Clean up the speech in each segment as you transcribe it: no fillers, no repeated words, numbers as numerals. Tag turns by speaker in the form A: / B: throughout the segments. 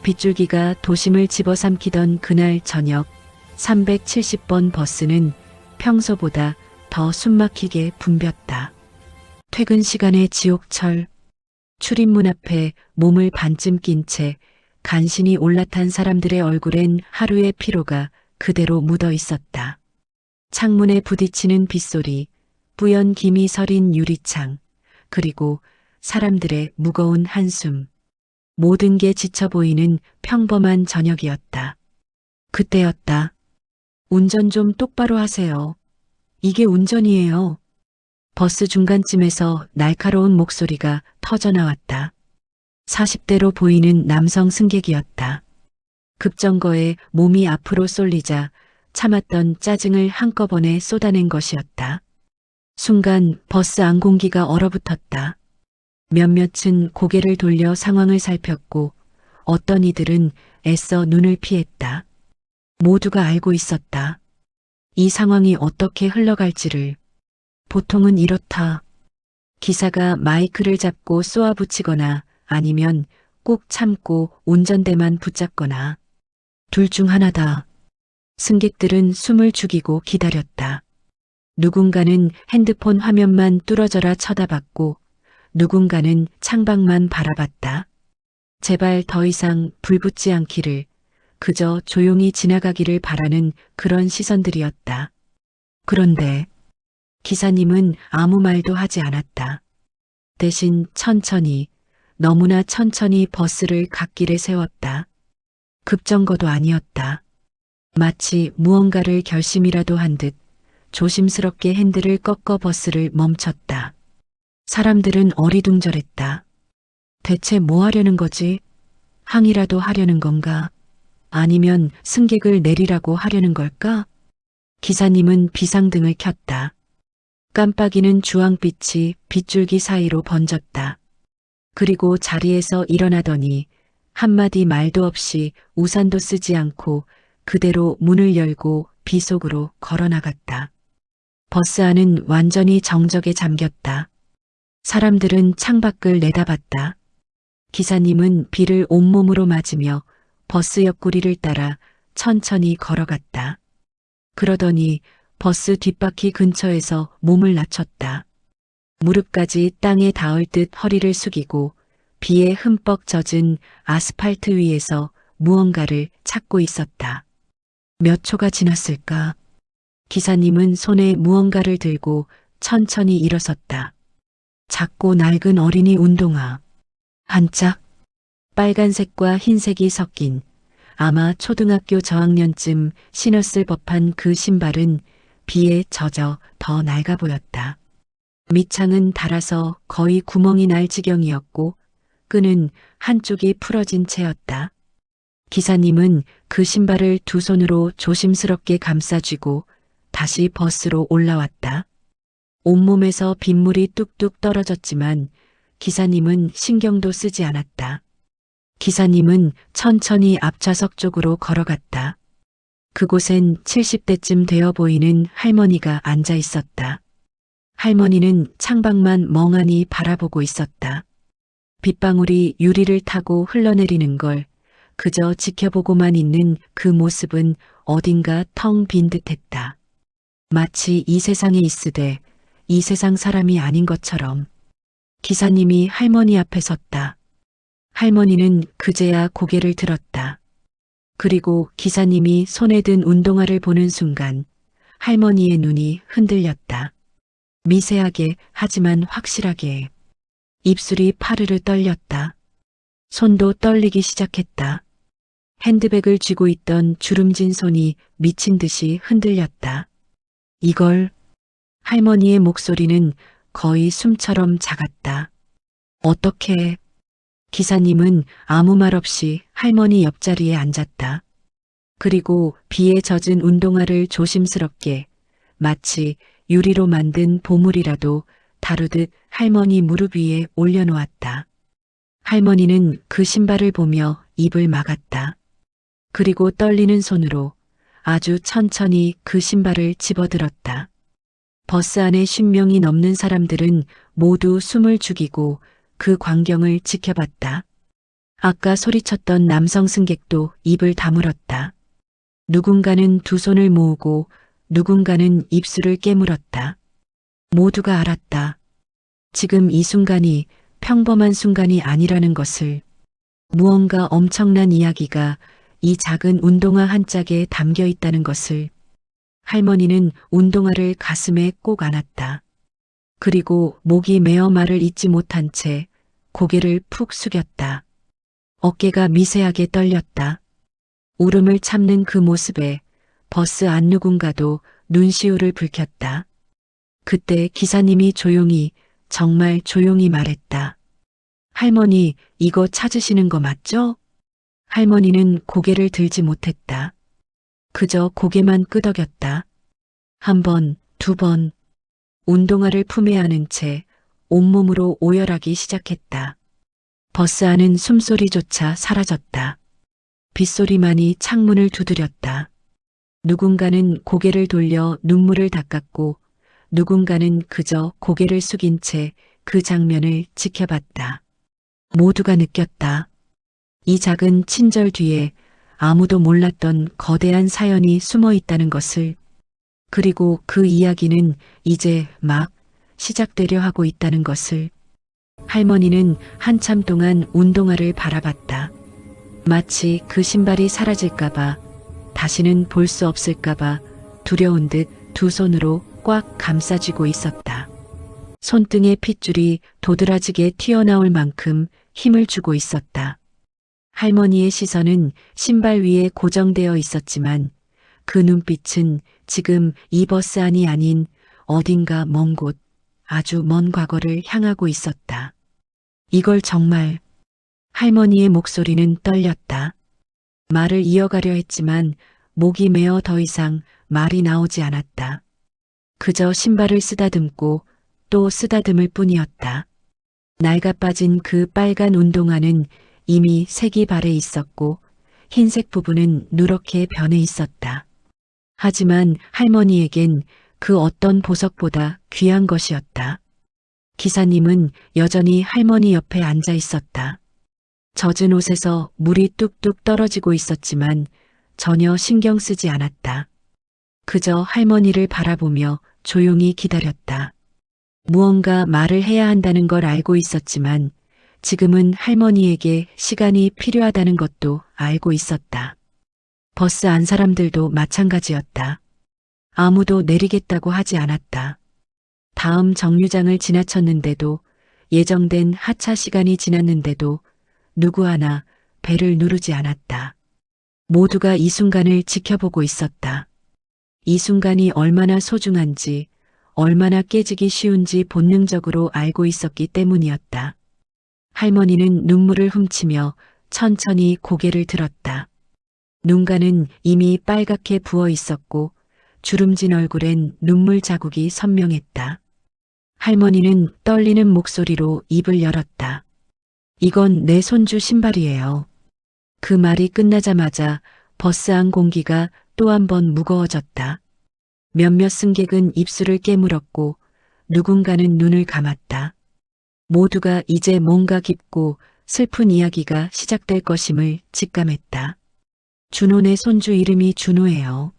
A: 빗줄기가 도심을 집어삼키던 그날 저녁 370번 버스는 평소보다 더 숨막히게 붐볐다. 퇴근 시간의 지옥철, 출입문 앞에 몸을 반쯤 낀 채 간신히 올라탄 사람들의 얼굴엔 하루의 피로가 그대로 묻어 있었다. 창문에 부딪히는 빗소리, 뿌연 김이 서린 유리창, 그리고 사람들의 무거운 한숨. 모든 게 지쳐 보이는 평범한 저녁이었다. 그때였다. 운전 좀 똑바로 하세요. 이게 운전이에요. 버스 중간쯤에서 날카로운 목소리가 터져나왔다. 40대로 보이는 남성 승객이었다. 급정거에 몸이 앞으로 쏠리자 참았던 짜증을 한꺼번에 쏟아낸 것이었다. 순간 버스 안 공기가 얼어붙었다. 몇몇은 고개를 돌려 상황을 살폈고 어떤 이들은 애써 눈을 피했다. 모두가 알고 있었다. 이 상황이 어떻게 흘러갈지를. 보통은 이렇다. 기사가 마이크를 잡고 쏘아붙이거나 아니면 꼭 참고 운전대만 붙잡거나. 둘 중 하나다. 승객들은 숨을 죽이고 기다렸다. 누군가는 핸드폰 화면만 뚫어져라 쳐다봤고 누군가는 창밖만 바라봤다. 제발 더 이상 불 붙지 않기를, 그저 조용히 지나가기를 바라는 그런 시선들이었다. 그런데 기사님은 아무 말도 하지 않았다. 대신 천천히, 너무나 천천히 버스를 갓길에 세웠다. 급정거도 아니었다. 마치 무언가를 결심이라도 한 듯 조심스럽게 핸들을 꺾어 버스를 멈췄다. 사람들은 어리둥절했다. 대체 뭐 하려는 거지? 항의라도 하려는 건가? 아니면 승객을 내리라고 하려는 걸까? 기사님은 비상등을 켰다. 깜빡이는 주황빛이 빗줄기 사이로 번졌다. 그리고 자리에서 일어나더니 한마디 말도 없이 우산도 쓰지 않고 그대로 문을 열고 비 속으로 걸어나갔다. 버스 안은 완전히 정적에 잠겼다. 사람들은 창밖을 내다봤다. 기사님은 비를 온몸으로 맞으며 버스 옆구리를 따라 천천히 걸어갔다. 그러더니 버스 뒷바퀴 근처에서 몸을 낮췄다. 무릎까지 땅에 닿을 듯 허리를 숙이고 비에 흠뻑 젖은 아스팔트 위에서 무언가를 찾고 있었다. 몇 초가 지났을까? 기사님은 손에 무언가를 들고 천천히 일어섰다. 작고 낡은 어린이 운동화. 반짝 빨간색과 흰색이 섞인, 아마 초등학교 저학년쯤 신었을 법한 그 신발은 비에 젖어 더 낡아 보였다. 밑창은 닳아서 거의 구멍이 날 지경이었고 끈은 한쪽이 풀어진 채였다. 기사님은 그 신발을 두 손으로 조심스럽게 감싸쥐고 다시 버스로 올라왔다. 온몸에서 빗물이 뚝뚝 떨어졌지만 기사님은 신경도 쓰지 않았다. 기사님은 천천히 앞좌석 쪽으로 걸어갔다. 그곳엔 70대쯤 되어 보이는 할머니가 앉아 있었다. 할머니는 창밖만 멍하니 바라보고 있었다. 빗방울이 유리를 타고 흘러내리는 걸 그저 지켜보고만 있는 그 모습은 어딘가 텅 빈 듯했다. 마치 이 세상에 있으되 이 세상 사람이 아닌 것처럼. 기사님이 할머니 앞에 섰다. 할머니는 그제야 고개를 들었다. 그리고 기사님이 손에 든 운동화를 보는 순간 할머니의 눈이 흔들렸다. 미세하게 하지만 확실하게. 입술이 파르르 떨렸다. 손도 떨리기 시작했다. 핸드백을 쥐고 있던 주름진 손이 미친 듯이 흔들렸다. 이걸. 할머니의 목소리는 거의 숨처럼 작았다. 어떻게? 기사님은 아무 말 없이 할머니 옆자리에 앉았다. 그리고 비에 젖은 운동화를 조심스럽게, 마치 유리로 만든 보물이라도 다루듯 할머니 무릎 위에 올려놓았다. 할머니는 그 신발을 보며 입을 막았다. 그리고 떨리는 손으로 아주 천천히 그 신발을 집어들었다. 버스 안에 10명이 넘는 사람들은 모두 숨을 죽이고 그 광경을 지켜봤다. 아까 소리쳤던 남성 승객도 입을 다물었다. 누군가는 두 손을 모으고 누군가는 입술을 깨물었다. 모두가 알았다. 지금 이 순간이 평범한 순간이 아니라는 것을. 무언가 엄청난 이야기가 이 작은 운동화 한 짝에 담겨 있다는 것을. 할머니는 운동화를 가슴에 꼭 안았다. 그리고 목이 메어 말을 잇지 못한 채 고개를 푹 숙였다. 어깨가 미세하게 떨렸다. 울음을 참는 그 모습에 버스 안 누군가도 눈시울을 붉혔다. 그때 기사님이 조용히, 정말 조용히 말했다. 할머니, 이거 찾으시는 거 맞죠? 할머니는 고개를 들지 못했다. 그저 고개만 끄덕였다. 한 번, 두 번, 운동화를 품에 안은 채 온몸으로 오열하기 시작했다. 버스 안은 숨소리조차 사라졌다. 빗소리만이 창문을 두드렸다. 누군가는 고개를 돌려 눈물을 닦았고 누군가는 그저 고개를 숙인 채 그 장면을 지켜봤다. 모두가 느꼈다. 이 작은 친절 뒤에 아무도 몰랐던 거대한 사연이 숨어 있다는 것을. 그리고 그 이야기는 이제 막 시작되려 하고 있다는 것을. 할머니는 한참 동안 운동화를 바라봤다. 마치 그 신발이 사라질까봐, 다시는 볼 수 없을까봐 두려운 듯 두 손으로 꽉 감싸쥐고 있었다. 손등의 핏줄이 도드라지게 튀어나올 만큼 힘을 주고 있었다. 할머니의 시선은 신발 위에 고정되어 있었지만 그 눈빛은 지금 이 버스 안이 아닌 어딘가 먼 곳, 아주 먼 과거를 향하고 있었다. 이걸 정말. 할머니의 목소리는 떨렸다. 말을 이어가려 했지만 목이 메어 더 이상 말이 나오지 않았다. 그저 신발을 쓰다듬고 또 쓰다듬을 뿐이었다. 낡아 빠진 그 빨간 운동화는 이미 색이 발해 있었고 흰색 부분은 누렇게 변해 있었다. 하지만 할머니에겐 그 어떤 보석보다 귀한 것이었다. 기사님은 여전히 할머니 옆에 앉아 있었다. 젖은 옷에서 물이 뚝뚝 떨어지고 있었지만 전혀 신경 쓰지 않았다. 그저 할머니를 바라보며 조용히 기다렸다. 무언가 말을 해야 한다는 걸 알고 있었지만 지금은 할머니에게 시간이 필요하다는 것도 알고 있었다. 버스 안 사람들도 마찬가지였다. 아무도 내리겠다고 하지 않았다. 다음 정류장을 지나쳤는데도 예정된 하차 시간이 지났는데도 누구 하나 배를 누르지 않았다. 모두가 이 순간을 지켜보고 있었다. 이 순간이 얼마나 소중한지, 얼마나 깨지기 쉬운지 본능적으로 알고 있었기 때문이었다. 할머니는 눈물을 훔치며 천천히 고개를 들었다. 눈가는 이미 빨갛게 부어 있었고 주름진 얼굴엔 눈물 자국이 선명했다. 할머니는 떨리는 목소리로 입을 열었다. 이건 내 손주 신발이에요. 그 말이 끝나자마자 버스 안 공기가 또 한 번 무거워졌다. 몇몇 승객은 입술을 깨물었고 누군가는 눈을 감았다. 모두가 이제 뭔가 깊고 슬픈 이야기가 시작될 것임을 직감했다. 준호네 손주 이름이 준호예요.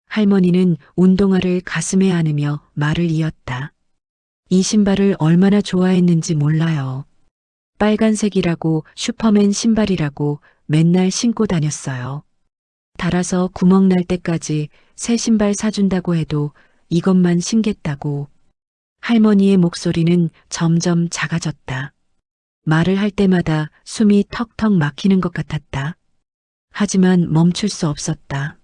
A: 할머니는 운동화를 가슴에 안으며 말을 이었다. 이 신발을 얼마나 좋아했는지 몰라요. 빨간색이라고 슈퍼맨 신발이라고 맨날 신고 다녔어요. 달아서 구멍 날 때까지 새 신발 사준다고 해도 이것만 신겠다고. 할머니의 목소리는 점점 작아졌다. 말을 할 때마다 숨이 턱턱 막히는 것 같았다. 하지만 멈출 수 없었다.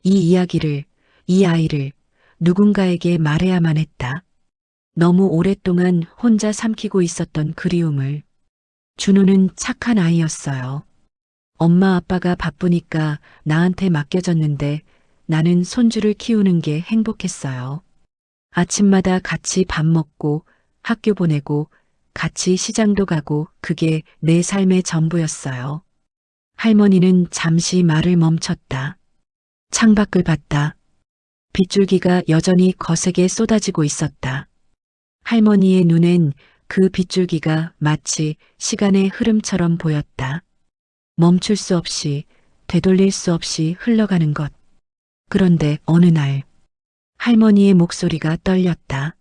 A: 이 이야기를, 이 아이를 누군가에게 말해야만 했다. 너무 오랫동안 혼자 삼키고 있었던 그리움을. 준호는 착한 아이였어요. 엄마 아빠가 바쁘니까 나한테 맡겨졌는데 나는 손주를 키우는 게 행복했어요. 아침마다 같이 밥 먹고 학교 보내고 같이 시장도 가고 그게 내 삶의 전부였어요. 할머니는 잠시 말을 멈췄다. 창밖을 봤다. 빗줄기가 여전히 거세게 쏟아지고 있었다. 할머니의 눈엔 그 빗줄기가 마치 시간의 흐름처럼 보였다. 멈출 수 없이, 되돌릴 수 없이 흘러가는 것. 그런데 어느 날, 할머니의 목소리가 떨렸다.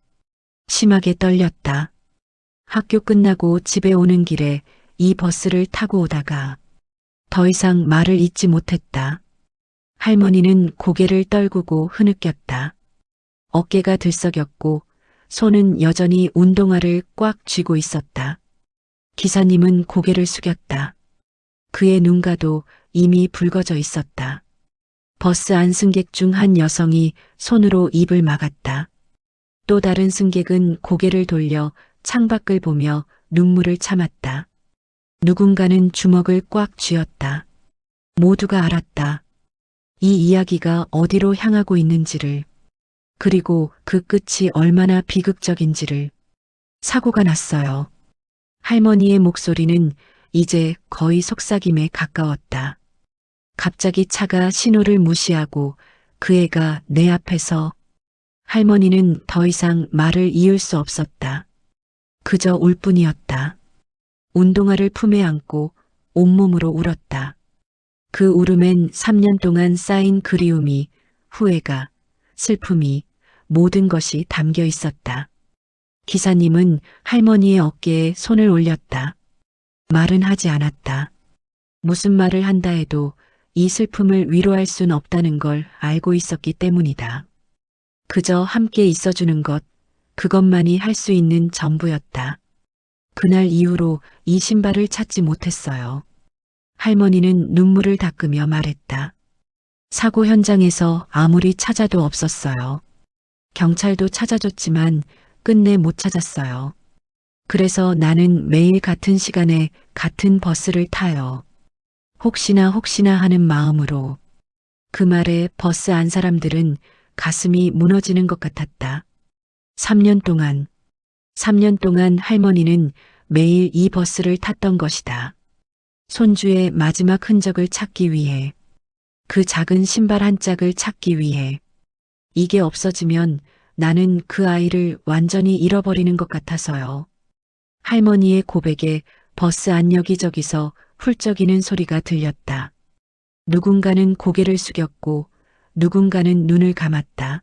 A: 심하게 떨렸다. 학교 끝나고 집에 오는 길에 이 버스를 타고 오다가 더 이상 말을 잇지 못했다. 할머니는 고개를 떨구고 흐느꼈다. 어깨가 들썩였고 손은 여전히 운동화를 꽉 쥐고 있었다. 기사님은 고개를 숙였다. 그의 눈가도 이미 붉어져 있었다. 버스 안 승객 중 한 여성이 손으로 입을 막았다. 또 다른 승객은 고개를 돌려 창밖을 보며 눈물을 참았다. 누군가는 주먹을 꽉 쥐었다. 모두가 알았다. 이 이야기가 어디로 향하고 있는지를, 그리고 그 끝이 얼마나 비극적인지를. 사고가 났어요. 할머니의 목소리는 이제 거의 속삭임에 가까웠다. 갑자기 차가 신호를 무시하고 그 애가 내 앞에서. 할머니는 더 이상 말을 이을 수 없었다. 그저 울 뿐이었다. 운동화를 품에 안고 온몸으로 울었다. 그 울음엔 3년 동안 쌓인 그리움이, 후회가, 슬픔이, 모든 것이 담겨 있었다. 기사님은 할머니의 어깨에 손을 올렸다. 말은 하지 않았다. 무슨 말을 한다 해도 이 슬픔을 위로할 순 없다는 걸 알고 있었기 때문이다. 그저 함께 있어주는 것, 그것만이 할 수 있는 전부였다. 그날 이후로 이 신발을 찾지 못했어요. 할머니는 눈물을 닦으며 말했다. 사고 현장에서 아무리 찾아도 없었어요. 경찰도 찾아줬지만 끝내 못 찾았어요. 그래서 나는 매일 같은 시간에 같은 버스를 타요. 혹시나 하는 마음으로. 그 말에 버스 안 사람들은 가슴이 무너지는 것 같았다. 3년 동안 할머니는 매일 이 버스를 탔던 것이다. 손주의 마지막 흔적을 찾기 위해, 그 작은 신발 한 짝을 찾기 위해. 이게 없어지면 나는 그 아이를 완전히 잃어버리는 것 같아서요. 할머니의 고백에 버스 안 여기저기서 훌쩍이는 소리가 들렸다. 누군가는 고개를 숙였고 누군가는 눈을 감았다.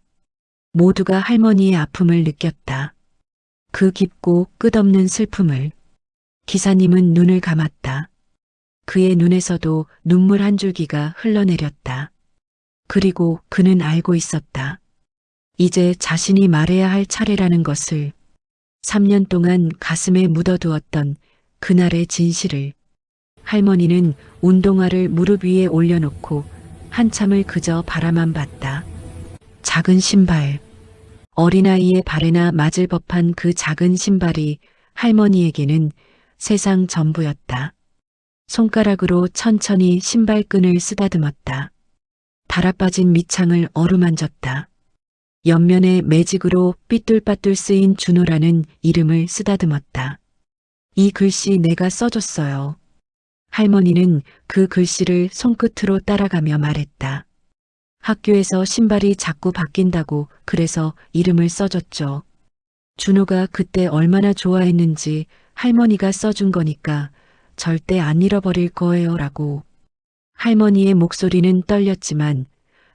A: 모두가 할머니의 아픔을 느꼈다. 그 깊고 끝없는 슬픔을. 기사님은 눈을 감았다. 그의 눈에서도 눈물 한 줄기가 흘러내렸다. 그리고 그는 알고 있었다. 이제 자신이 말해야 할 차례라는 것을. 3년 동안 가슴에 묻어두었던 그날의 진실을. 할머니는 운동화를 무릎 위에 올려놓고 한참을 그저 바라만 봤다. 작은 신발. 어린아이의 발에나 맞을 법한 그 작은 신발이 할머니에게는 세상 전부였다. 손가락으로 천천히 신발끈을 쓰다듬었다. 달아빠진 밑창을 어루만졌다. 옆면에 매직으로 삐뚤빠뚤 쓰인 준호라는 이름을 쓰다듬었다. 이 글씨 내가 써줬어요. 할머니는 그 글씨를 손끝으로 따라가며 말했다. 학교에서 신발이 자꾸 바뀐다고 그래서 이름을 써줬죠. 준호가 그때 얼마나 좋아했는지 할머니가 써준 거니까 절대 안 잃어버릴 거예요 라고. 할머니의 목소리는 떨렸지만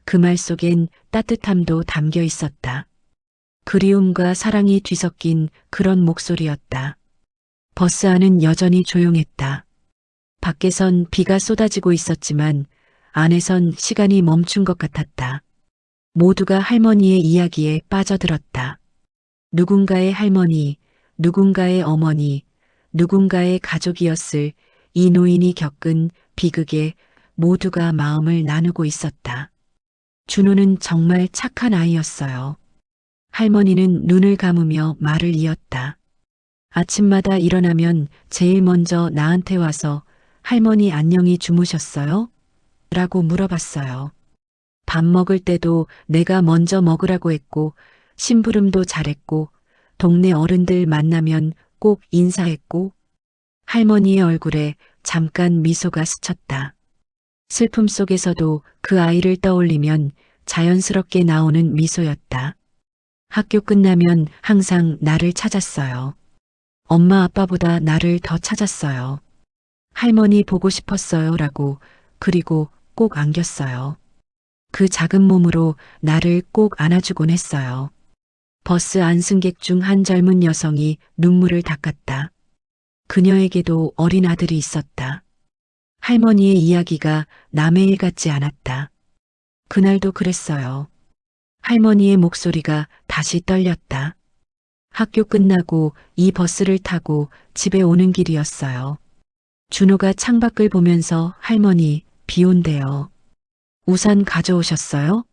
A: 그 말 속엔 따뜻함도 담겨 있었다. 그리움과 사랑이 뒤섞인 그런 목소리였다. 버스 안은 여전히 조용했다. 밖에선 비가 쏟아지고 있었지만 안에선 시간이 멈춘 것 같았다. 모두가 할머니의 이야기에 빠져들었다. 누군가의 할머니, 누군가의 어머니, 누군가의 가족이었을 이 노인이 겪은 비극에 모두가 마음을 나누고 있었다. 준호는 정말 착한 아이였어요. 할머니는 눈을 감으며 말을 이었다. 아침마다 일어나면 제일 먼저 나한테 와서 할머니 안녕히 주무셨어요? 라고 물어봤어요. 밥 먹을 때도 내가 먼저 먹으라고 했고 심부름도 잘했고 동네 어른들 만나면 꼭 인사했고. 할머니의 얼굴에 잠깐 미소가 스쳤다. 슬픔 속에서도 그 아이를 떠올리면 자연스럽게 나오는 미소였다. 학교 끝나면 항상 나를 찾았어요. 엄마 아빠보다 나를 더 찾았어요. 할머니 보고 싶었어요 라고 그리고 꼭 안겼어요. 그 작은 몸으로 나를 꼭 안아주곤 했어요. 버스 안승객 중 한 젊은 여성이 눈물을 닦았다. 그녀에게도 어린 아들이 있었다. 할머니의 이야기가 남의 일 같지 않았다. 그날도 그랬어요. 할머니의 목소리가 다시 떨렸다. 학교 끝나고 이 버스를 타고 집에 오는 길이었어요. 준호가 창밖을 보면서 할머니, 비 온대요. 우산 가져오셨어요?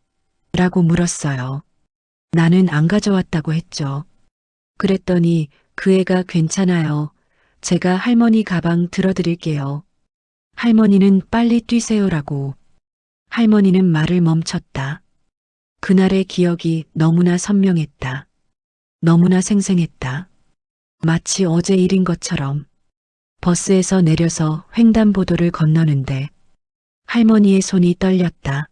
A: 라고 물었어요. 나는 안 가져왔다고 했죠. 그랬더니 그 애가 괜찮아요. 제가 할머니 가방 들어드릴게요. 할머니는 빨리 뛰세요라고. 할머니는 말을 멈췄다. 그날의 기억이 너무나 선명했다. 너무나 생생했다. 마치 어제 일인 것처럼. 버스에서 내려서 횡단보도를 건너는데 할머니의 손이 떨렸다.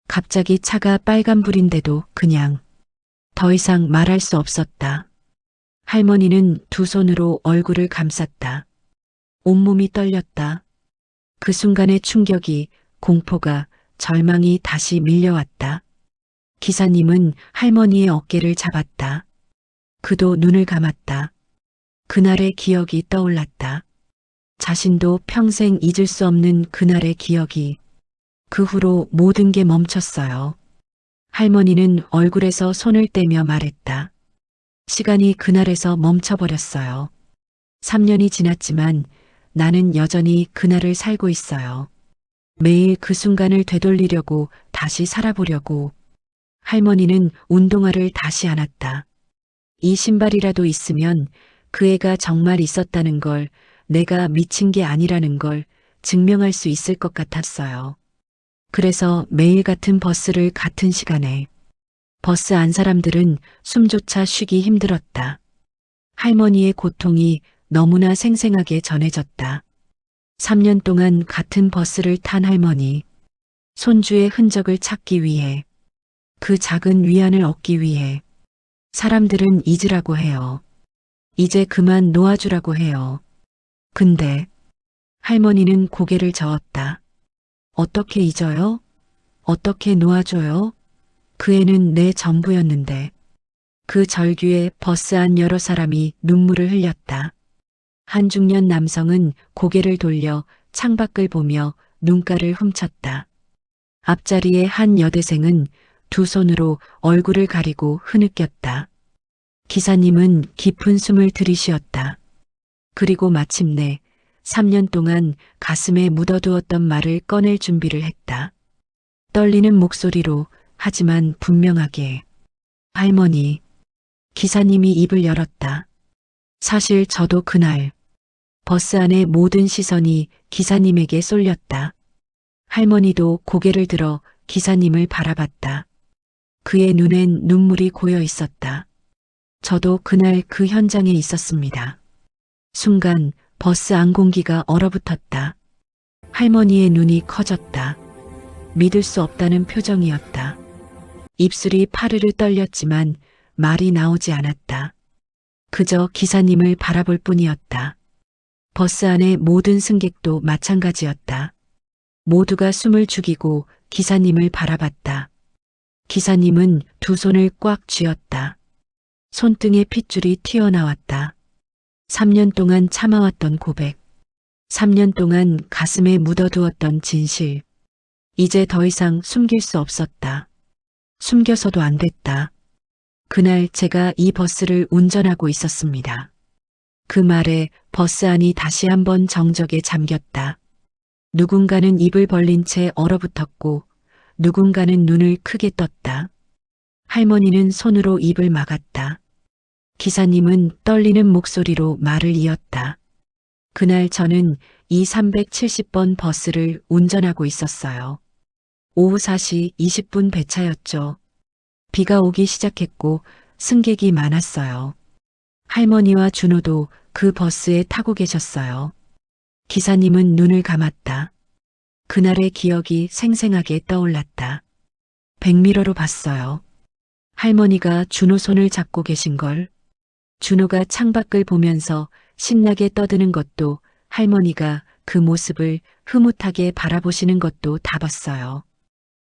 A: 갑자기 차가 빨간불인데도 그냥 더 이상 말할 수 없었다. 할머니는 두 손으로 얼굴을 감쌌다. 온몸이 떨렸다. 그 순간의 충격이, 공포가, 절망이 다시 밀려왔다. 기사님은 할머니의 어깨를 잡았다. 그도 눈을 감았다. 그날의 기억이 떠올랐다. 자신도 평생 잊을 수 없는 그날의 기억이. 그 후로 모든 게 멈췄어요. 할머니는 얼굴에서 손을 떼며 말했다. 시간이 그날에서 멈춰버렸어요. 3년이 지났지만 나는 여전히 그날을 살고 있어요. 매일 그 순간을 되돌리려고, 다시 살아보려고. 할머니는 운동화를 다시 안았다. 이 신발이라도 있으면 그 애가 정말 있었다는 걸, 내가 미친 게 아니라는 걸 증명할 수 있을 것 같았어요. 그래서 매일 같은 버스를 같은 시간에. 버스 안 사람들은 숨조차 쉬기 힘들었다. 할머니의 고통이 너무나 생생하게 전해졌다. 3년 동안 같은 버스를 탄 할머니. 손주의 흔적을 찾기 위해. 그 작은 위안을 얻기 위해. 사람들은 잊으라고 해요. 이제 그만 놓아주라고 해요. 근데 할머니는 고개를 저었다. 어떻게 잊어요? 어떻게 놓아줘요? 그 애는 내 전부였는데. 그 절규에 버스 안 여러 사람이 눈물을 흘렸다. 한 중년 남성은 고개를 돌려 창밖을 보며 눈가를 훔쳤다. 앞자리의 한 여대생은 두 손으로 얼굴을 가리고 흐느꼈다. 기사님은 깊은 숨을 들이쉬었다. 그리고 마침내 3년 동안 가슴에 묻어두었던 말을 꺼낼 준비를 했다. 떨리는 목소리로, 하지만 분명하게. 할머니. 기사님이 입을 열었다. 사실 저도 그날 버스 안의 모든 시선이 기사님에게 쏠렸다. 할머니도 고개를 들어 기사님을 바라봤다. 그의 눈엔 눈물이 고여 있었다. 저도 그날 그 현장에 있었습니다. 순간 버스 안 공기가 얼어붙었다. 할머니의 눈이 커졌다. 믿을 수 없다는 표정이었다. 입술이 파르르 떨렸지만 말이 나오지 않았다. 그저 기사님을 바라볼 뿐이었다. 버스 안의 모든 승객도 마찬가지였다. 모두가 숨을 죽이고 기사님을 바라봤다. 기사님은 두 손을 꽉 쥐었다. 손등에 핏줄이 튀어나왔다. 3년 동안 참아왔던 고백. 3년 동안 가슴에 묻어두었던 진실. 이제 더 이상 숨길 수 없었다. 숨겨서도 안 됐다. 그날 제가 이 버스를 운전하고 있었습니다. 그 말에 버스 안이 다시 한번 정적에 잠겼다. 누군가는 입을 벌린 채 얼어붙었고 누군가는 눈을 크게 떴다. 할머니는 손으로 입을 막았다. 기사님은 떨리는 목소리로 말을 이었다. 그날 저는 이 370번 버스를 운전하고 있었어요. 오후 4시 20분 배차였죠. 비가 오기 시작했고 승객이 많았어요. 할머니와 준호도 그 버스에 타고 계셨어요. 기사님은 눈을 감았다. 그날의 기억이 생생하게 떠올랐다. 백미러로 봤어요. 할머니가 준호 손을 잡고 계신 걸. 준호가 창밖을 보면서 신나게 떠드는 것도, 할머니가 그 모습을 흐뭇하게 바라보시는 것도 다 봤어요.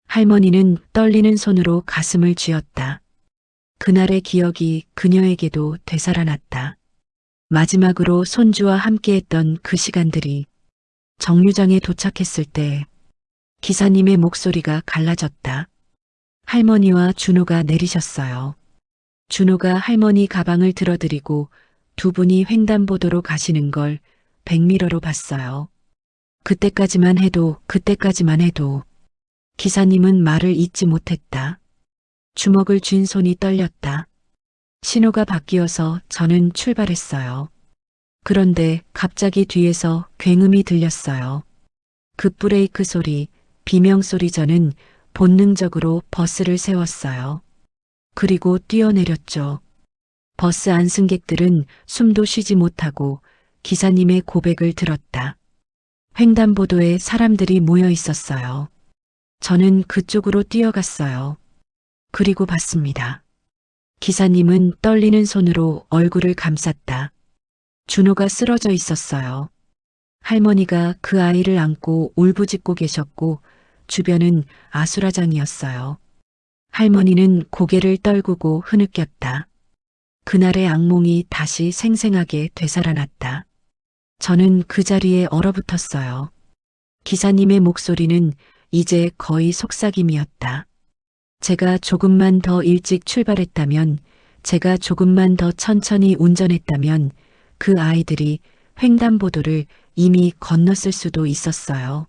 A: 할머니는 떨리는 손으로 가슴을 쥐었다. 그날의 기억이 그녀에게도 되살아났다. 마지막으로 손주와 함께했던 그 시간들이. 정류장에 도착했을 때 기사님의 목소리가 갈라졌다. 할머니와 준호가 내리셨어요. 준호가 할머니 가방을 들어드리고 두 분이 횡단보도로 가시는 걸 백미러로 봤어요. 그때까지만 해도 기사님은 말을 잇지 못했다. 주먹을 쥔 손이 떨렸다. 신호가 바뀌어서 저는 출발했어요. 그런데 갑자기 뒤에서 굉음이 들렸어요. 급브레이크 소리, 비명소리. 저는 본능적으로 버스를 세웠어요. 그리고 뛰어내렸죠. 버스 안 승객들은 숨도 쉬지 못하고 기사님의 고백을 들었다. 횡단보도에 사람들이 모여 있었어요. 저는 그쪽으로 뛰어갔어요. 그리고 봤습니다. 기사님은 떨리는 손으로 얼굴을 감쌌다. 준호가 쓰러져 있었어요. 할머니가 그 아이를 안고 울부짖고 계셨고 주변은 아수라장이었어요. 할머니는 고개를 떨구고 흐느꼈다. 그날의 악몽이 다시 생생하게 되살아났다. 저는 그 자리에 얼어붙었어요. 기사님의 목소리는 이제 거의 속삭임이었다. 제가 조금만 더 일찍 출발했다면, 제가 조금만 더 천천히 운전했다면 그 아이들이 횡단보도를 이미 건넜을 수도 있었어요.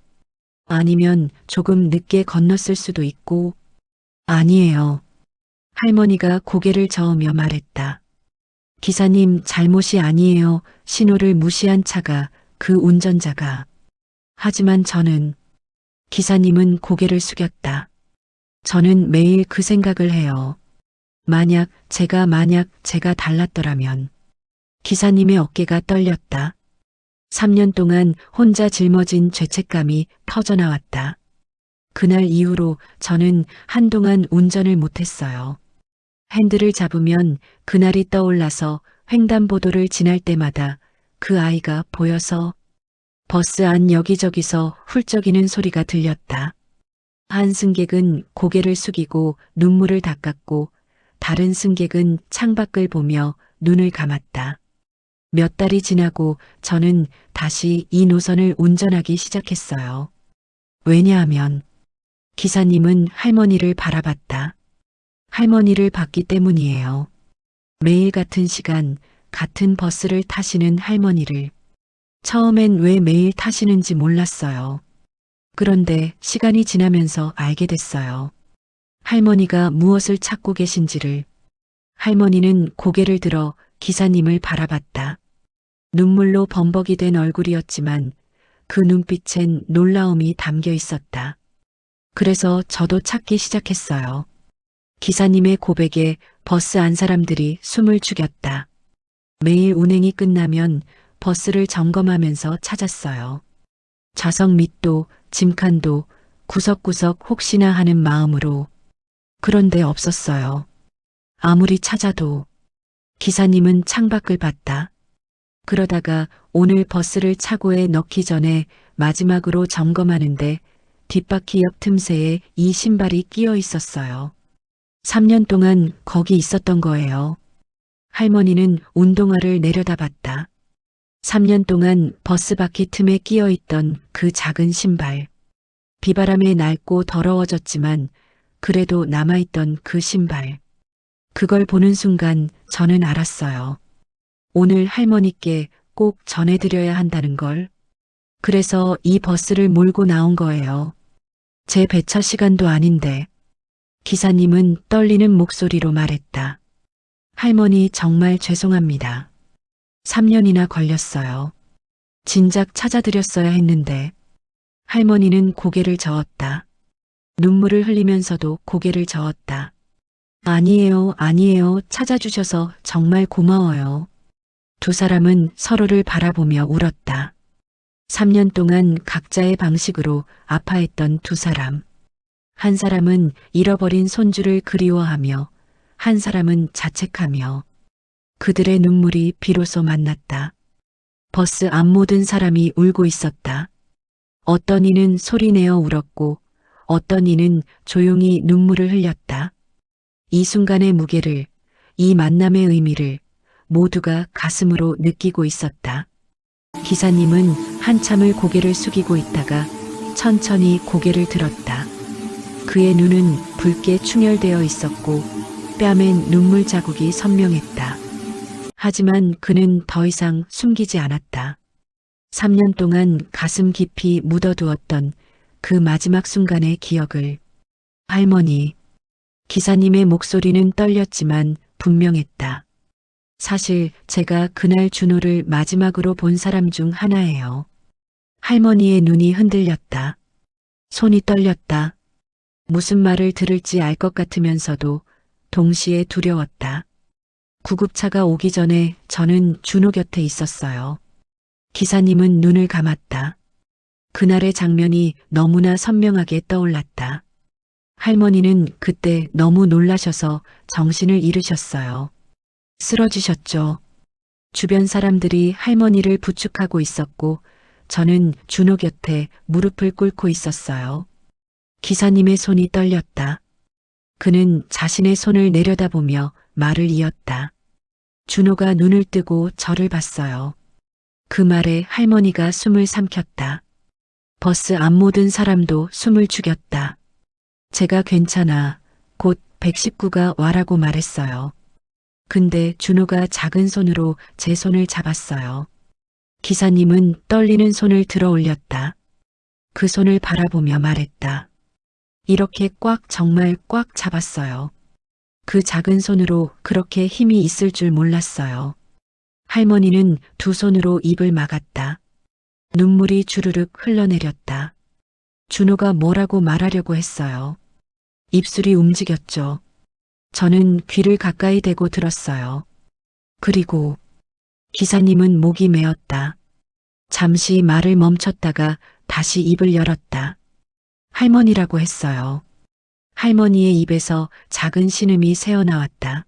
A: 아니면 조금 늦게 건넜을 수도 있고. 아니에요. 할머니가 고개를 저으며 말했다. 기사님 잘못이 아니에요. 신호를 무시한 차가, 그 운전자가. 하지만 저는. 기사님은 고개를 숙였다. 저는 매일 그 생각을 해요. 만약 제가 달랐더라면. 기사님의 어깨가 떨렸다. 3년 동안 혼자 짊어진 죄책감이 터져나왔다. 그날 이후로 저는 한동안 운전을 못했어요. 핸들을 잡으면 그날이 떠올라서 횡단보도를 지날 때마다 그 아이가 보여서. 버스 안 여기저기서 훌쩍이는 소리가 들렸다. 한 승객은 고개를 숙이고 눈물을 닦았고 다른 승객은 창밖을 보며 눈을 감았다. 몇 달이 지나고 저는 다시 이 노선을 운전하기 시작했어요. 왜냐하면 기사님은 할머니를 바라봤다. 할머니를 봤기 때문이에요. 매일 같은 시간, 같은 버스를 타시는 할머니를. 처음엔 왜 매일 타시는지 몰랐어요. 그런데 시간이 지나면서 알게 됐어요. 할머니가 무엇을 찾고 계신지를. 할머니는 고개를 들어 기사님을 바라봤다. 눈물로 범벅이 된 얼굴이었지만 그 눈빛엔 놀라움이 담겨 있었다. 그래서 저도 찾기 시작했어요. 기사님의 고백에 버스 안 사람들이 숨을 죽였다. 매일 운행이 끝나면 버스를 점검하면서 찾았어요. 좌석 밑도, 짐칸도, 구석구석 혹시나 하는 마음으로. 그런데 없었어요. 아무리 찾아도. 기사님은 창밖을 봤다. 그러다가 오늘 버스를 차고에 넣기 전에 마지막으로 점검하는데 뒷바퀴 옆 틈새에 이 신발이 끼어 있었어요. 3년 동안 거기 있었던 거예요. 할머니는 운동화를 내려다봤다. 3년 동안 버스 바퀴 틈에 끼어 있던 그 작은 신발. 비바람에 낡고 더러워졌지만 그래도 남아있던 그 신발. 그걸 보는 순간 저는 알았어요. 오늘 할머니께 꼭 전해드려야 한다는 걸. 그래서 이 버스를 몰고 나온 거예요. 제 배차 시간도 아닌데. 기사님은 떨리는 목소리로 말했다. 할머니 정말 죄송합니다. 3년이나 걸렸어요. 진작 찾아드렸어야 했는데. 할머니는 고개를 저었다. 눈물을 흘리면서도 고개를 저었다. 아니에요. 찾아주셔서 정말 고마워요. 두 사람은 서로를 바라보며 울었다. 3년 동안 각자의 방식으로 아파했던 두 사람. 한 사람은 잃어버린 손주를 그리워하며, 한 사람은 자책하며, 그들의 눈물이 비로소 만났다. 버스 앞 모든 사람이 울고 있었다. 어떤 이는 소리내어 울었고 어떤 이는 조용히 눈물을 흘렸다. 이 순간의 무게를, 이 만남의 의미를 모두가 가슴으로 느끼고 있었다. 기사님은 한참을 고개를 숙이고 있다가 천천히 고개를 들었다. 그의 눈은 붉게 충혈되어 있었고 뺨엔 눈물 자국이 선명했다. 하지만 그는 더 이상 숨기지 않았다. 3년 동안 가슴 깊이 묻어두었던 그 마지막 순간의 기억을. 할머니. 기사님의 목소리는 떨렸지만 분명했다. 사실 제가 그날 준호를 마지막으로 본 사람 중 하나예요. 할머니의 눈이 흔들렸다. 손이 떨렸다. 무슨 말을 들을지 알 것 같으면서도 동시에 두려웠다. 구급차가 오기 전에 저는 준호 곁에 있었어요. 기사님은 눈을 감았다. 그날의 장면이 너무나 선명하게 떠올랐다. 할머니는 그때 너무 놀라셔서 정신을 잃으셨어요. 쓰러지셨죠. 주변 사람들이 할머니를 부축하고 있었고 저는 준호 곁에 무릎을 꿇고 있었어요. 기사님의 손이 떨렸다. 그는 자신의 손을 내려다보며 말을 이었다. 준호가 눈을 뜨고 저를 봤어요. 그 말에 할머니가 숨을 삼켰다. 버스 앞 모든 사람도 숨을 죽였다. 제가 괜찮아. 곧 119가 와라고 말했어요. 근데 준호가 작은 손으로 제 손을 잡았어요. 기사님은 떨리는 손을 들어 올렸다. 그 손을 바라보며 말했다. 이렇게 꽉, 정말 꽉 잡았어요. 그 작은 손으로 그렇게 힘이 있을 줄 몰랐어요. 할머니는 두 손으로 입을 막았다. 눈물이 주르륵 흘러내렸다. 준호가 뭐라고 말하려고 했어요. 입술이 움직였죠. 저는 귀를 가까이 대고 들었어요. 그리고 기사님은 목이 메었다. 잠시 말을 멈췄다가 다시 입을 열었다. 할머니라고 했어요. 할머니의 입에서 작은 신음이 새어나왔다.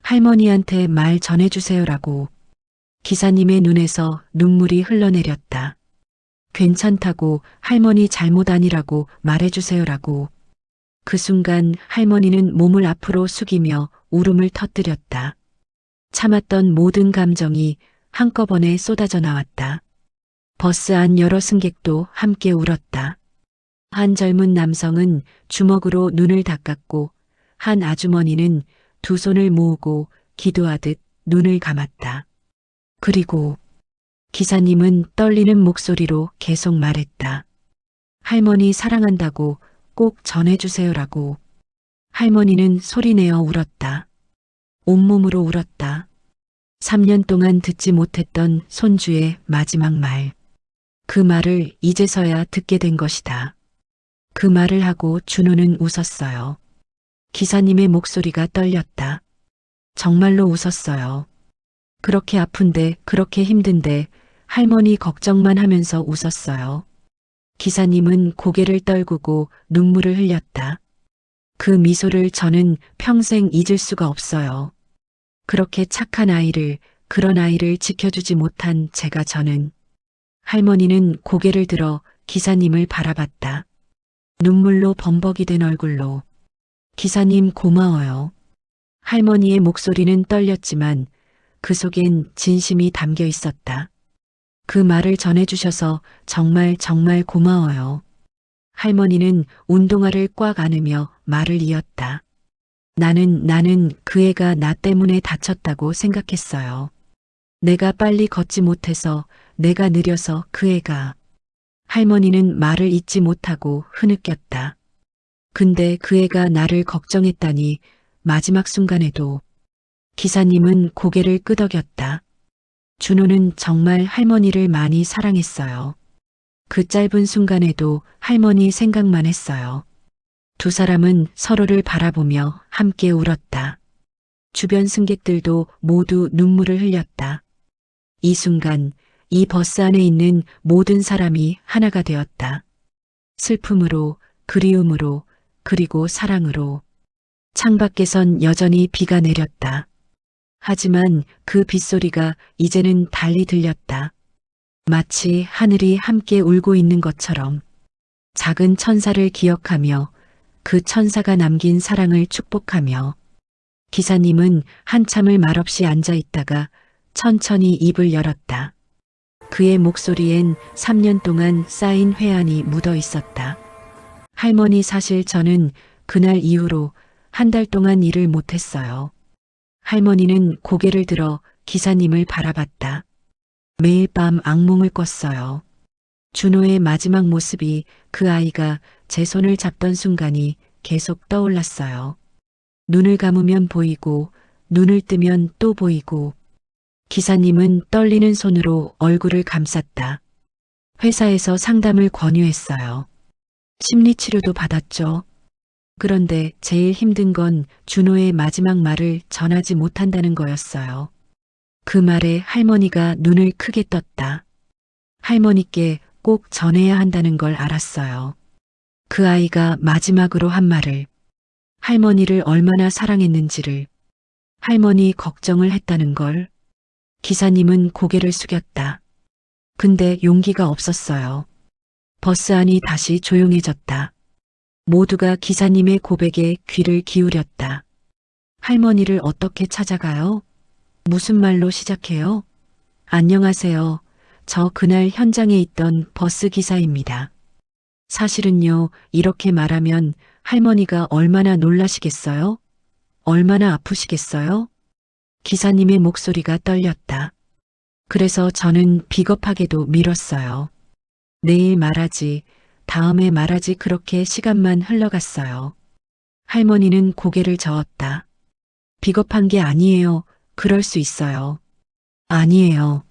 A: 할머니한테 말 전해주세요라고. 기사님의 눈에서 눈물이 흘러내렸다. 괜찮다고, 할머니 잘못 아니라고 말해주세요라고. 그 순간 할머니는 몸을 앞으로 숙이며 울음을 터뜨렸다. 참았던 모든 감정이 한꺼번에 쏟아져 나왔다. 버스 안 여러 승객도 함께 울었다. 한 젊은 남성은 주먹으로 눈을 닦았고 한 아주머니는 두 손을 모으고 기도하듯 눈을 감았다. 그리고 기사님은 떨리는 목소리로 계속 말했다. 할머니 사랑한다고 꼭 전해주세요라고. 할머니는 소리내어 울었다. 온몸으로 울었다. 3년 동안 듣지 못했던 손주의 마지막 말. 그 말을 이제서야 듣게 된 것이다. 그 말을 하고 준호는 웃었어요. 기사님의 목소리가 떨렸다. 정말로 웃었어요. 그렇게 아픈데, 그렇게 힘든데 할머니 걱정만 하면서 웃었어요. 기사님은 고개를 떨구고 눈물을 흘렸다. 그 미소를 저는 평생 잊을 수가 없어요. 그렇게 착한 아이를, 그런 아이를 지켜주지 못한 저는. 할머니는 고개를 들어 기사님을 바라봤다. 눈물로 범벅이 된 얼굴로. 기사님 고마워요. 할머니의 목소리는 떨렸지만 그 속엔 진심이 담겨 있었다. 그 말을 전해주셔서 정말 정말 고마워요. 할머니는 운동화를 꽉 안으며 말을 이었다. 나는 그 애가 나 때문에 다쳤다고 생각했어요. 내가 빨리 걷지 못해서, 내가 느려서 그 애가. 할머니는 말을 잇지 못하고 흐느꼈다. 근데 그 애가 나를 걱정했다니 마지막 순간에도. 기사님은 고개를 끄덕였다. 준호는 정말 할머니를 많이 사랑했어요. 그 짧은 순간에도 할머니 생각만 했어요. 두 사람은 서로를 바라보며 함께 울었다. 주변 승객들도 모두 눈물을 흘렸다. 이 순간 이 버스 안에 있는 모든 사람이 하나가 되었다. 슬픔으로, 그리움으로, 그리고 사랑으로. 창밖에선 여전히 비가 내렸다. 하지만 그 빗소리가 이제는 달리 들렸다. 마치 하늘이 함께 울고 있는 것처럼. 작은 천사를 기억하며 그 천사가 남긴 사랑을 축복하며. 기사님은 한참을 말없이 앉아 있다가 천천히 입을 열었다. 그의 목소리엔 3년 동안 쌓인 회한이 묻어 있었다. 할머니, 사실 저는 그날 이후로 한 달 동안 일을 못했어요. 할머니는 고개를 들어 기사님을 바라봤다. 매일 밤 악몽을 꿨어요. 준호의 마지막 모습이, 그 아이가 제 손을 잡던 순간이 계속 떠올랐어요. 눈을 감으면 보이고 눈을 뜨면 또 보이고. 기사님은 떨리는 손으로 얼굴을 감쌌다. 회사에서 상담을 권유했어요. 심리치료도 받았죠. 그런데 제일 힘든 건 준호의 마지막 말을 전하지 못한다는 거였어요. 그 말에 할머니가 눈을 크게 떴다. 할머니께 꼭 전해야 한다는 걸 알았어요. 그 아이가 마지막으로 한 말을, 할머니를 얼마나 사랑했는지를, 할머니 걱정을 했다는 걸. 기사님은 고개를 숙였다. 근데 용기가 없었어요. 버스 안이 다시 조용해졌다. 모두가 기사님의 고백에 귀를 기울였다. 할머니를 어떻게 찾아가요? 무슨 말로 시작해요? 안녕하세요. 저 그날 현장에 있던 버스 기사입니다. 사실은요, 이렇게 말하면 할머니가 얼마나 놀라시겠어요? 얼마나 아프시겠어요? 기사님의 목소리가 떨렸다. 그래서 저는 비겁하게도 미뤘어요. 내일 말하지, 다음에 말하지, 그렇게 시간만 흘러갔어요. 할머니는 고개를 저었다. 비겁한 게 아니에요. 그럴 수 있어요. 아니에요.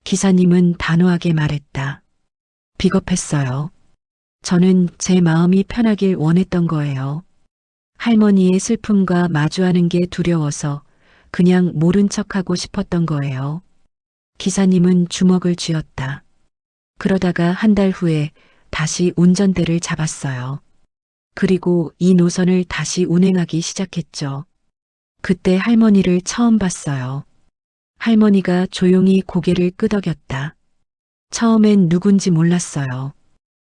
A: 기사님은 단호하게 말했다. 비겁했어요. 저는 제 마음이 편하길 원했던 거예요. 할머니의 슬픔과 마주하는 게 두려워서 그냥 모른 척하고 싶었던 거예요. 기사님은 주먹을 쥐었다. 그러다가 한 달 후에 다시 운전대를 잡았어요. 그리고 이 노선을 다시 운행하기 시작했죠. 그때 할머니를 처음 봤어요. 할머니가 조용히 고개를 끄덕였다. 처음엔 누군지 몰랐어요.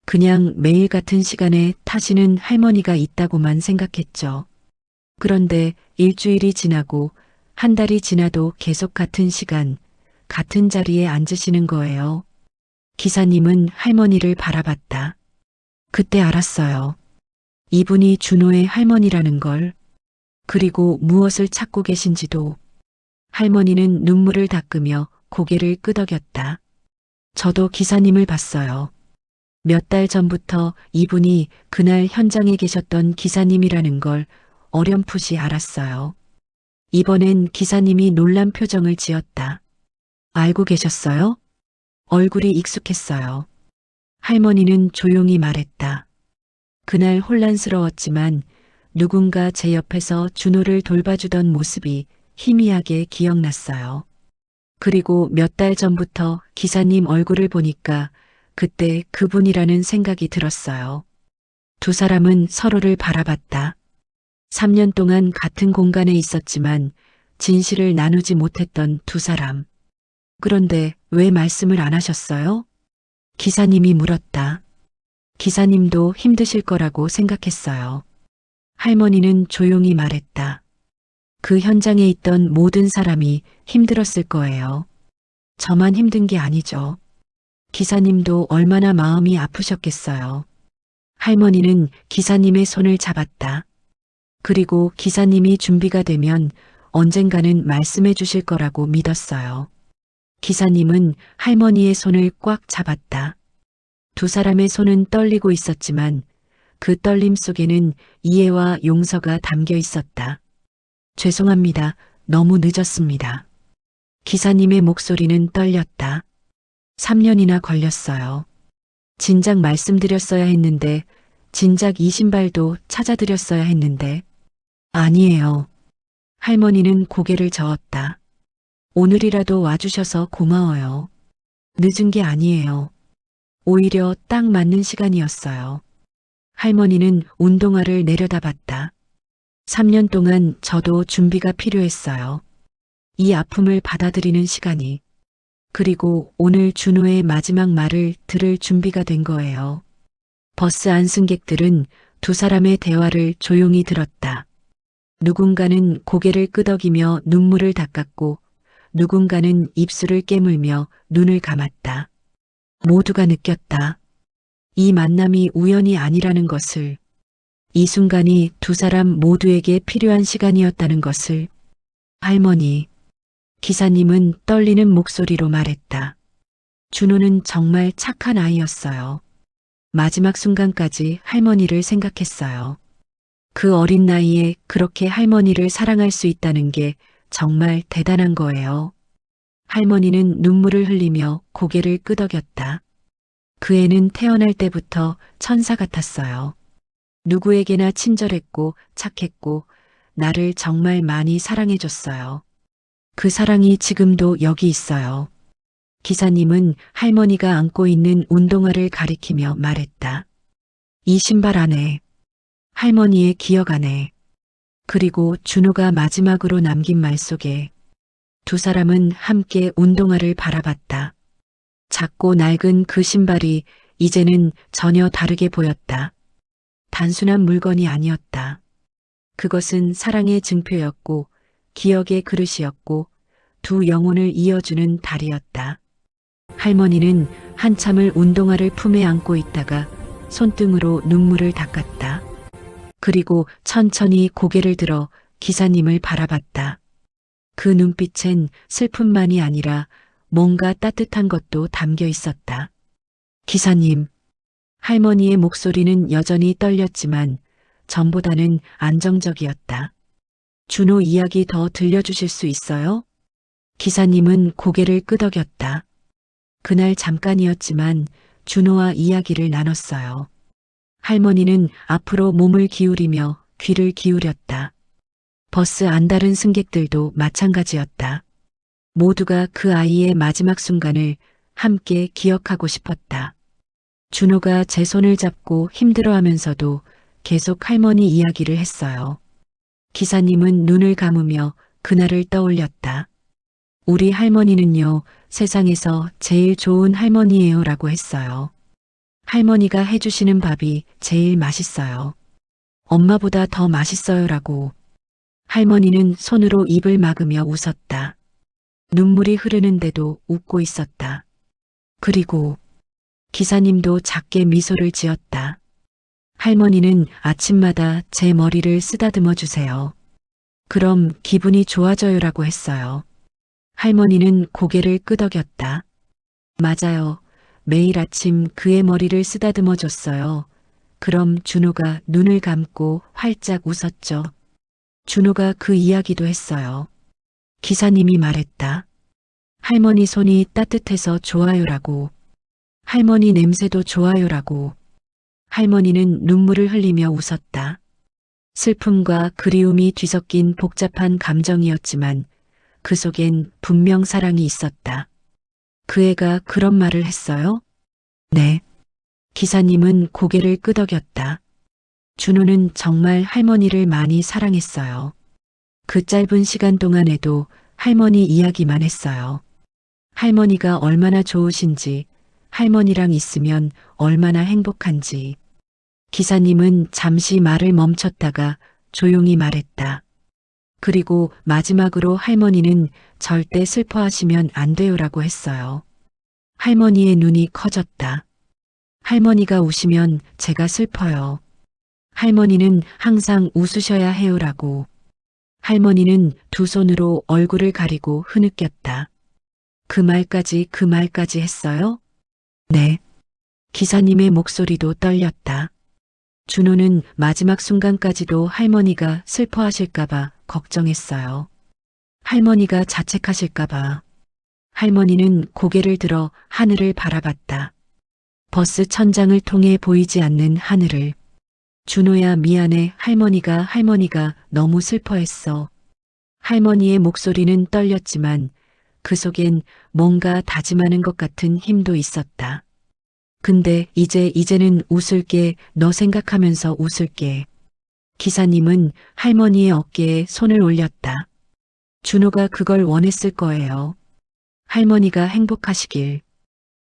A: 그냥 매일 같은 시간에 타시는 할머니가 있다고만 생각했죠. 그런데 일주일이 지나고 한 달이 지나도 계속 같은 시간, 같은 자리에 앉으시는 거예요. 기사님은 할머니를 바라봤다. 그때 알았어요. 이분이 준호의 할머니라는 걸. 그리고 무엇을 찾고 계신지도. 할머니는 눈물을 닦으며 고개를 끄덕였다. 저도 기사님을 봤어요. 몇 달 전부터 이분이 그날 현장에 계셨던 기사님이라는 걸 어렴풋이 알았어요. 이번엔 기사님이 놀란 표정을 지었다. 알고 계셨어요? 얼굴이 익숙했어요. 할머니는 조용히 말했다. 그날 혼란스러웠지만 누군가 제 옆에서 준호를 돌봐주던 모습이 희미하게 기억났어요. 그리고 몇 달 전부터 기사님 얼굴을 보니까 그때 그분이라는 생각이 들었어요. 두 사람은 서로를 바라봤다. 3년 동안 같은 공간에 있었지만 진실을 나누지 못했던 두 사람. 그런데 왜 말씀을 안 하셨어요? 기사님이 물었다. 기사님도 힘드실 거라고 생각했어요. 할머니는 조용히 말했다. 그 현장에 있던 모든 사람이 힘들었을 거예요. 저만 힘든 게 아니죠. 기사님도 얼마나 마음이 아프셨겠어요. 할머니는 기사님의 손을 잡았다. 그리고 기사님이 준비가 되면 언젠가는 말씀해 주실 거라고 믿었어요. 기사님은 할머니의 손을 꽉 잡았다. 두 사람의 손은 떨리고 있었지만 그 떨림 속에는 이해와 용서가 담겨 있었다. 죄송합니다. 너무 늦었습니다. 기사님의 목소리는 떨렸다. 3년이나 걸렸어요. 진작 말씀드렸어야 했는데, 진작 이 신발도 찾아드렸어야 했는데. 아니에요. 할머니는 고개를 저었다. 오늘이라도 와주셔서 고마워요. 늦은 게 아니에요. 오히려 딱 맞는 시간이었어요. 할머니는 운동화를 내려다봤다. 3년 동안 저도 준비가 필요했어요. 이 아픔을 받아들이는 시간이, 그리고 오늘 준호의 마지막 말을 들을 준비가 된 거예요. 버스 안 승객들은 두 사람의 대화를 조용히 들었다. 누군가는 고개를 끄덕이며 눈물을 닦았고 누군가는 입술을 깨물며 눈을 감았다. 모두가 느꼈다. 이 만남이 우연이 아니라는 것을, 이 순간이 두 사람 모두에게 필요한 시간이었다는 것을. 할머니, 기사님은 떨리는 목소리로 말했다. 준호는 정말 착한 아이였어요. 마지막 순간까지 할머니를 생각했어요. 그 어린 나이에 그렇게 할머니를 사랑할 수 있다는 게 정말 대단한 거예요. 할머니는 눈물을 흘리며 고개를 끄덕였다. 그 애는 태어날 때부터 천사 같았어요. 누구에게나 친절했고 착했고 나를 정말 많이 사랑해줬어요. 그 사랑이 지금도 여기 있어요. 기사님은 할머니가 안고 있는 운동화를 가리키며 말했다. 이 신발 안에, 할머니의 기억 안에, 그리고 준호가 마지막으로 남긴 말 속에. 두 사람은 함께 운동화를 바라봤다. 작고 낡은 그 신발이 이제는 전혀 다르게 보였다. 단순한 물건이 아니었다. 그것은 사랑의 증표였고 기억의 그릇이었고 두 영혼을 이어주는 다리였다. 할머니는 한참을 운동화를 품에 안고 있다가 손등으로 눈물을 닦았다. 그리고 천천히 고개를 들어 기사님을 바라봤다. 그 눈빛엔 슬픔만이 아니라 뭔가 따뜻한 것도 담겨 있었다. 기사님, 할머니의 목소리는 여전히 떨렸지만 전보다는 안정적이었다. 준호 이야기 더 들려주실 수 있어요? 기사님은 고개를 끄덕였다. 그날 잠깐이었지만 준호와 이야기를 나눴어요. 할머니는 앞으로 몸을 기울이며 귀를 기울였다. 버스 안다른 승객들도 마찬가지였다. 모두가 그 아이의 마지막 순간을 함께 기억하고 싶었다. 준호가 제 손을 잡고 힘들어하면서도 계속 할머니 이야기를 했어요. 기사님은 눈을 감으며 그날을 떠올렸다. 우리 할머니는요, 세상에서 제일 좋은 할머니예요 라고 했어요. 할머니가 해주시는 밥이 제일 맛있어요. 엄마보다 더 맛있어요 라고. 할머니는 손으로 입을 막으며 웃었다. 눈물이 흐르는데도 웃고 있었다. 그리고 기사님도 작게 미소를 지었다. 할머니는 아침마다 제 머리를 쓰다듬어 주세요. 그럼 기분이 좋아져요라고 했어요. 할머니는 고개를 끄덕였다. 맞아요. 매일 아침 그의 머리를 쓰다듬어 줬어요. 그럼 준호가 눈을 감고 활짝 웃었죠. 준호가 그 이야기도 했어요. 기사님이 말했다. 할머니 손이 따뜻해서 좋아요라고. 할머니 냄새도 좋아요라고. 할머니는 눈물을 흘리며 웃었다. 슬픔과 그리움이 뒤섞인 복잡한 감정이었지만 그 속엔 분명 사랑이 있었다. 그 애가 그런 말을 했어요? 네. 기사님은 고개를 끄덕였다. 준호는 정말 할머니를 많이 사랑했어요. 그 짧은 시간 동안에도 할머니 이야기만 했어요. 할머니가 얼마나 좋으신지, 할머니랑 있으면 얼마나 행복한지. 기사님은 잠시 말을 멈췄다가 조용히 말했다. 그리고 마지막으로 할머니는 절대 슬퍼하시면 안 돼요라고 했어요. 할머니의 눈이 커졌다. 할머니가 우시면 제가 슬퍼요. 할머니는 항상 웃으셔야 해요라고. 할머니는 두 손으로 얼굴을 가리고 흐느꼈다. 그 말까지 했어요? 네. 기사님의 목소리도 떨렸다. 준호는 마지막 순간까지도 할머니가 슬퍼하실까봐 걱정했어요. 할머니가 자책하실까봐. 할머니는 고개를 들어 하늘을 바라봤다. 버스 천장을 통해 보이지 않는 하늘을. 준호야 미안해. 할머니가 너무 슬퍼했어. 할머니의 목소리는 떨렸지만 그 속엔 뭔가 다짐하는 것 같은 힘도 있었다. 근데 이제는 웃을게. 너 생각하면서 웃을게. 기사님은 할머니의 어깨에 손을 올렸다. 준호가 그걸 원했을 거예요. 할머니가 행복하시길.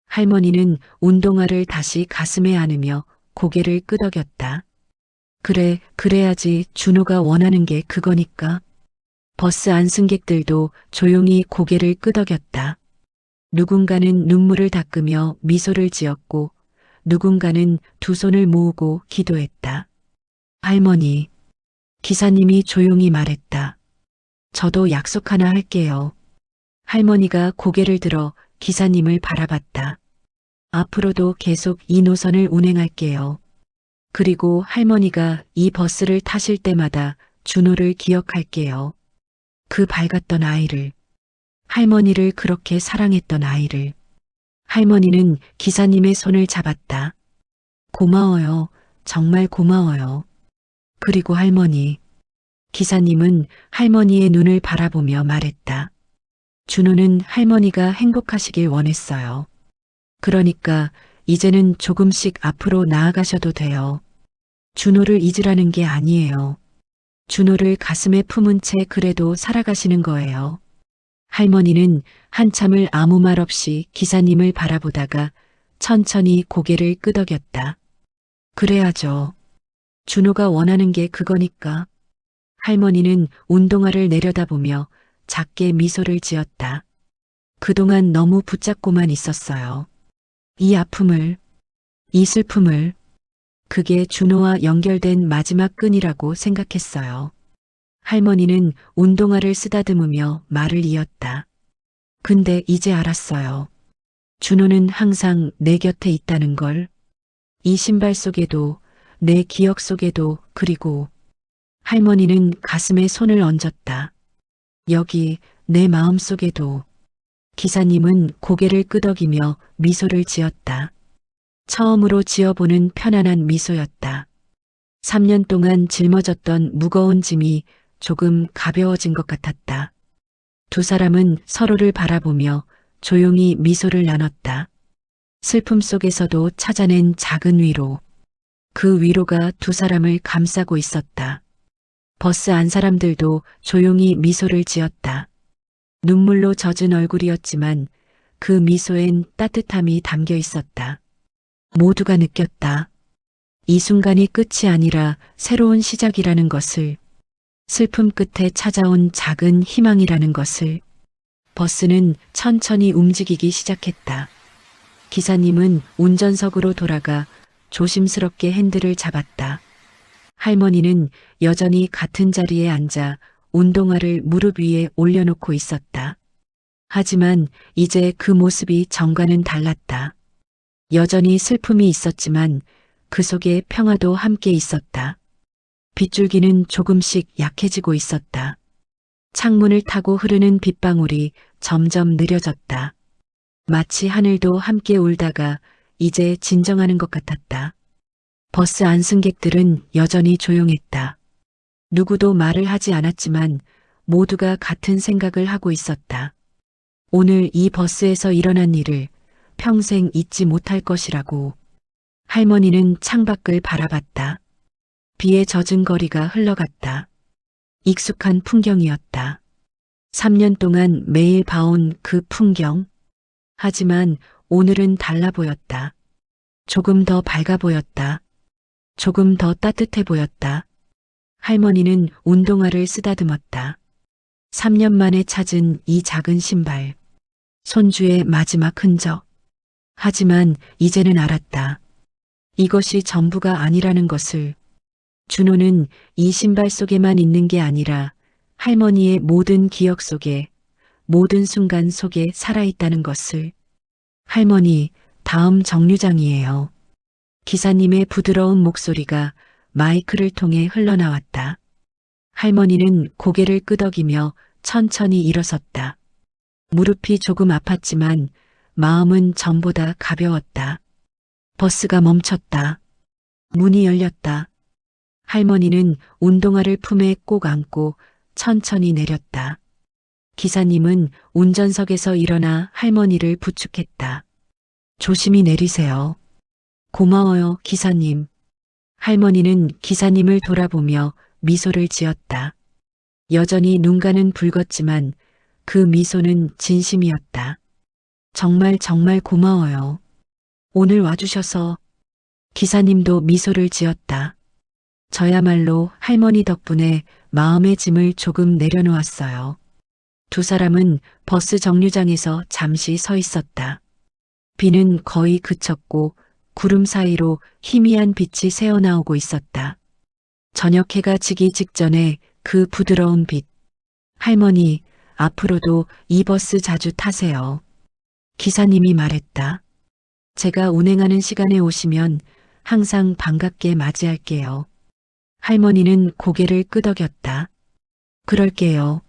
A: 할머니는 운동화를 다시 가슴에 안으며 고개를 끄덕였다. 그래, 그래야지. 준호가 원하는 게 그거니까. 버스 안 승객들도 조용히 고개를 끄덕였다. 누군가는 눈물을 닦으며 미소를 지었고 누군가는 두 손을 모으고 기도했다. 할머니, 기사님이 조용히 말했다. 저도 약속 하나 할게요. 할머니가 고개를 들어 기사님을 바라봤다. 앞으로도 계속 이 노선을 운행할게요. 그리고 할머니가 이 버스를 타실 때마다 준호를 기억할게요. 그 밝았던 아이를, 할머니를 그렇게 사랑했던 아이를. 할머니는 기사님의 손을 잡았다. 고마워요. 정말 고마워요. 그리고 할머니. 기사님은 할머니의 눈을 바라보며 말했다. 준호는 할머니가 행복하시길 원했어요. 그러니까 이제는 조금씩 앞으로 나아가셔도 돼요. 준호를 잊으라는 게 아니에요. 준호를 가슴에 품은 채 그래도 살아가시는 거예요. 할머니는 한참을 아무 말 없이 기사님을 바라보다가 천천히 고개를 끄덕였다. 그래야죠. 준호가 원하는 게 그거니까. 할머니는 운동화를 내려다보며 작게 미소를 지었다. 그동안 너무 붙잡고만 있었어요. 이 아픔을, 이 슬픔을, 그게 준호와 연결된 마지막 끈이라고 생각했어요. 할머니는 운동화를 쓰다듬으며 말을 이었다. 근데 이제 알았어요. 준호는 항상 내 곁에 있다는 걸. 이 신발 속에도, 내 기억 속에도, 그리고 할머니는 가슴에 손을 얹었다. 여기 내 마음 속에도. 기사님은 고개를 끄덕이며 미소를 지었다. 처음으로 지어보는 편안한 미소였다. 3년 동안 짊어졌던 무거운 짐이 조금 가벼워진 것 같았다. 두 사람은 서로를 바라보며 조용히 미소를 나눴다. 슬픔 속에서도 찾아낸 작은 위로. 그 위로가 두 사람을 감싸고 있었다. 버스 안 사람들도 조용히 미소를 지었다. 눈물로 젖은 얼굴이었지만 그 미소엔 따뜻함이 담겨 있었다. 모두가 느꼈다. 이 순간이 끝이 아니라 새로운 시작이라는 것을, 슬픔 끝에 찾아온 작은 희망이라는 것을. 버스는 천천히 움직이기 시작했다. 기사님은 운전석으로 돌아가 조심스럽게 핸들을 잡았다. 할머니는 여전히 같은 자리에 앉아 운동화를 무릎 위에 올려놓고 있었다. 하지만 이제 그 모습이 전과는 달랐다. 여전히 슬픔이 있었지만 그 속에 평화도 함께 있었다. 빗줄기는 조금씩 약해지고 있었다. 창문을 타고 흐르는 빗방울이 점점 느려졌다. 마치 하늘도 함께 울다가 이제 진정하는 것 같았다. 버스 안 승객들은 여전히 조용했다. 누구도 말을 하지 않았지만 모두가 같은 생각을 하고 있었다. 오늘 이 버스에서 일어난 일을 평생 잊지 못할 것이라고. 할머니는 창밖을 바라봤다. 비에 젖은 거리가 흘러갔다. 익숙한 풍경이었다. 3년 동안 매일 봐온 그 풍경. 하지만 오늘은 달라 보였다. 조금 더 밝아 보였다. 조금 더 따뜻해 보였다. 할머니는 운동화를 쓰다듬었다. 3년 만에 찾은 이 작은 신발. 손주의 마지막 흔적. 하지만 이제는 알았다. 이것이 전부가 아니라는 것을. 준호는 이 신발 속에만 있는 게 아니라 할머니의 모든 기억 속에, 모든 순간 속에 살아있다는 것을. 할머니, 다음 정류장이에요. 기사님의 부드러운 목소리가 마이크를 통해 흘러나왔다. 할머니는 고개를 끄덕이며 천천히 일어섰다. 무릎이 조금 아팠지만 마음은 전보다 가벼웠다. 버스가 멈췄다. 문이 열렸다. 할머니는 운동화를 품에 꼭 안고 천천히 내렸다. 기사님은 운전석에서 일어나 할머니를 부축했다. 조심히 내리세요. 고마워요, 기사님. 할머니는 기사님을 돌아보며 미소를 지었다. 여전히 눈가는 붉었지만 그 미소는 진심이었다. 정말 정말 고마워요. 오늘 와주셔서. 기사님도 미소를 지었다. 저야말로 할머니 덕분에 마음의 짐을 조금 내려놓았어요. 두 사람은 버스 정류장에서 잠시 서 있었다. 비는 거의 그쳤고 구름 사이로 희미한 빛이 새어나오고 있었다. 저녁 해가 지기 직전에 그 부드러운 빛. 할머니, 앞으로도 이 버스 자주 타세요. 기사님이 말했다. 제가 운행하는 시간에 오시면 항상 반갑게 맞이할게요. 할머니는 고개를 끄덕였다. 그럴게요.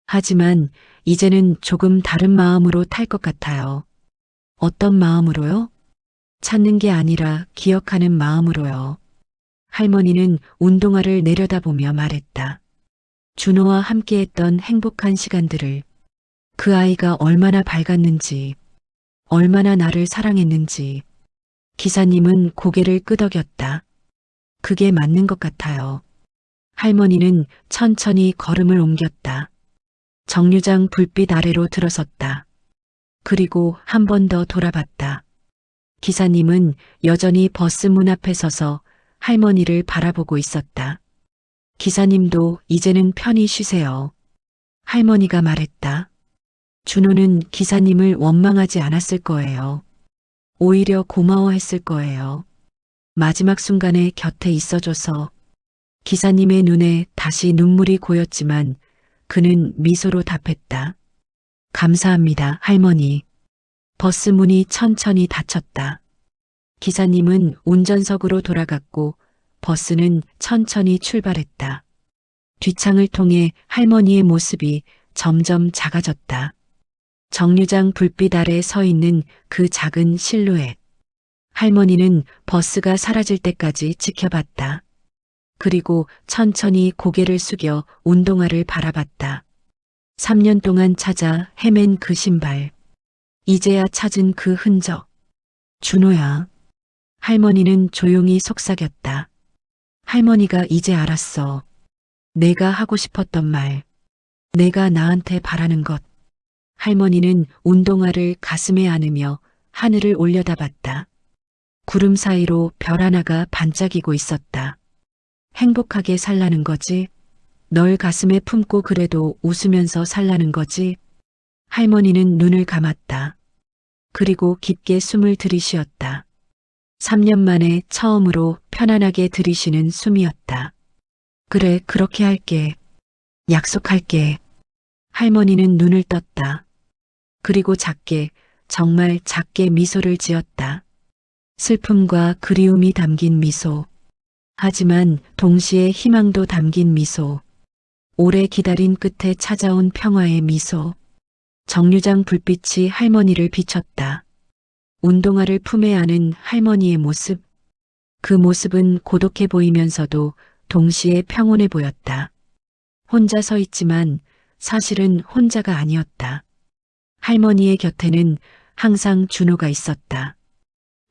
A: 하지만 이제는 조금 다른 마음으로 탈 것 같아요. 어떤 마음으로요? 찾는 게 아니라 기억하는 마음으로요. 할머니는 운동화를 내려다보며 말했다. 준호와 함께했던 행복한 시간들을, 그 아이가 얼마나 밝았는지, 얼마나 나를 사랑했는지. 기사님은 고개를 끄덕였다. 그게 맞는 것 같아요. 할머니는 천천히 걸음을 옮겼다. 정류장 불빛 아래로 들어섰다. 그리고 한 번 더 돌아봤다. 기사님은 여전히 버스 문 앞에 서서 할머니를 바라보고 있었다. 기사님도 이제는 편히 쉬세요. 할머니가 말했다. 준호는 기사님을 원망하지 않았을 거예요. 오히려 고마워했을 거예요. 마지막 순간에 곁에 있어줘서. 기사님의 눈에 다시 눈물이 고였지만 그는 미소로 답했다. 감사합니다, 할머니. 버스 문이 천천히 닫혔다. 기사님은 운전석으로 돌아갔고 버스는 천천히 출발했다. 뒷창을 통해 할머니의 모습이 점점 작아졌다. 정류장 불빛 아래 서 있는 그 작은 실루엣. 할머니는 버스가 사라질 때까지 지켜봤다. 그리고 천천히 고개를 숙여 운동화를 바라봤다. 3년 동안 찾아 헤맨 그 신발. 이제야 찾은 그 흔적. 준호야. 할머니는 조용히 속삭였다. 할머니가 이제 알았어. 내가 하고 싶었던 말. 내가 나한테 바라는 것. 할머니는 운동화를 가슴에 안으며 하늘을 올려다봤다. 구름 사이로 별 하나가 반짝이고 있었다. 행복하게 살라는 거지? 널 가슴에 품고 그래도 웃으면서 살라는 거지? 할머니는 눈을 감았다. 그리고 깊게 숨을 들이쉬었다. 3년 만에 처음으로 편안하게 들이쉬는 숨이었다. 그래, 그렇게 할게. 약속할게. 할머니는 눈을 떴다. 그리고 작게, 정말 작게 미소를 지었다. 슬픔과 그리움이 담긴 미소. 하지만 동시에 희망도 담긴 미소. 오래 기다린 끝에 찾아온 평화의 미소. 정류장 불빛이 할머니를 비췄다. 운동화를 품에 안은 할머니의 모습. 그 모습은 고독해 보이면서도 동시에 평온해 보였다. 혼자 서 있지만 사실은 혼자가 아니었다. 할머니의 곁에는 항상 준호가 있었다.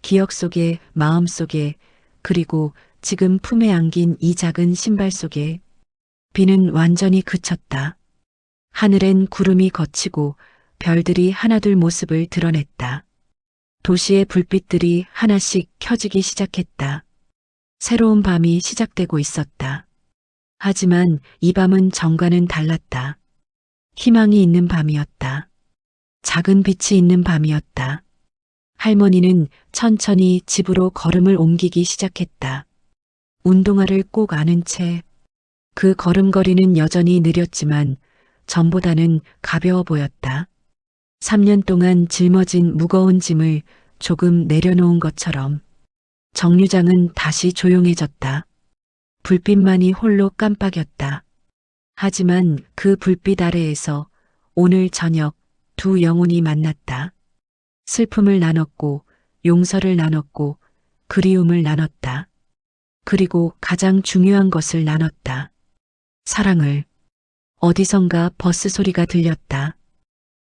A: 기억 속에, 마음 속에, 그리고 지금 품에 안긴 이 작은 신발 속에. 비는 완전히 그쳤다. 하늘엔 구름이 걷히고 별들이 하나둘 모습을 드러냈다. 도시의 불빛들이 하나씩 켜지기 시작했다. 새로운 밤이 시작되고 있었다. 하지만 이 밤은 전과는 달랐다. 희망이 있는 밤이었다. 작은 빛이 있는 밤이었다. 할머니는 천천히 집으로 걸음을 옮기기 시작했다. 운동화를 꼭 안은 채. 그 걸음걸이는 여전히 느렸지만 전보다는 가벼워 보였다. 3년 동안 짊어진 무거운 짐을 조금 내려놓은 것처럼. 정류장은 다시 조용해졌다. 불빛만이 홀로 깜빡였다. 하지만 그 불빛 아래에서 오늘 저녁 두 영혼이 만났다. 슬픔을 나눴고, 용서를 나눴고, 그리움을 나눴다. 그리고 가장 중요한 것을 나눴다. 사랑을. 어디선가 버스 소리가 들렸다.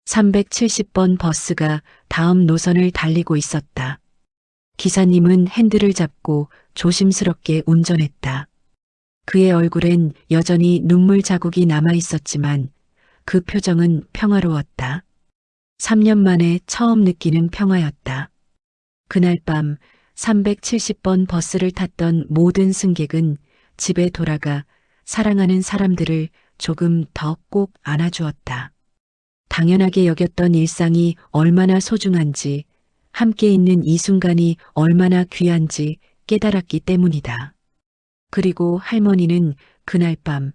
A: 370번 버스가 다음 노선을 달리고 있었다. 기사님은 핸들을 잡고 조심스럽게 운전했다. 그의 얼굴엔 여전히 눈물 자국이 남아 있었지만 그 표정은 평화로웠다. 3년 만에 처음 느끼는 평화였다. 그날 밤 370번 버스를 탔던 모든 승객은 집에 돌아가 사랑하는 사람들을 조금 더 꼭 안아주었다. 당연하게 여겼던 일상이 얼마나 소중한지, 함께 있는 이 순간이 얼마나 귀한지 깨달았기 때문이다. 그리고 할머니는 그날 밤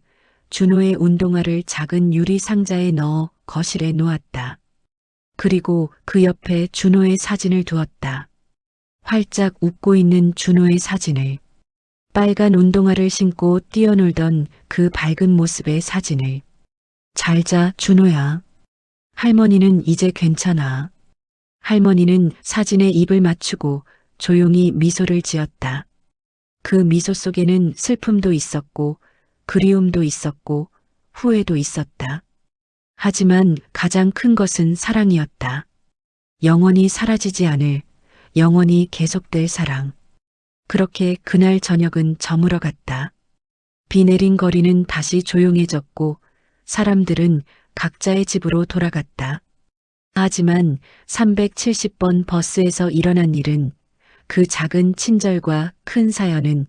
A: 준호의 운동화를 작은 유리 상자에 넣어 거실에 놓았다. 그리고 그 옆에 준호의 사진을 두었다. 활짝 웃고 있는 준호의 사진을, 빨간 운동화를 신고 뛰어놀던 그 밝은 모습의 사진을. 잘 자, 준호야. 할머니는 이제 괜찮아. 할머니는 사진에 입을 맞추고 조용히 미소를 지었다. 그 미소 속에는 슬픔도 있었고, 그리움도 있었고, 후회도 있었다. 하지만 가장 큰 것은 사랑이었다. 영원히 사라지지 않을, 영원히 계속될 사랑. 그렇게 그날 저녁은 저물어갔다. 비 내린 거리는 다시 조용해졌고 사람들은 각자의 집으로 돌아갔다. 하지만 370번 버스에서 일어난 일은, 그 작은 친절과 큰 사연은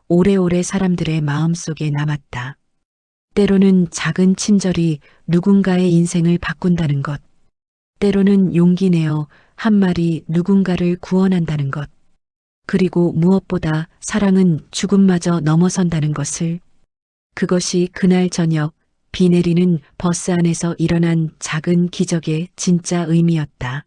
A: 오래오래 사람들의 마음속에 남았다. 때로는 작은 친절이 누군가의 인생을 바꾼다는 것. 때로는 용기 내어 한 마리 누군가를 구원한다는 것. 그리고 무엇보다 사랑은 죽음마저 넘어선다는 것을. 그것이 그날 저녁 비 내리는 버스 안에서 일어난 작은 기적의 진짜 의미였다.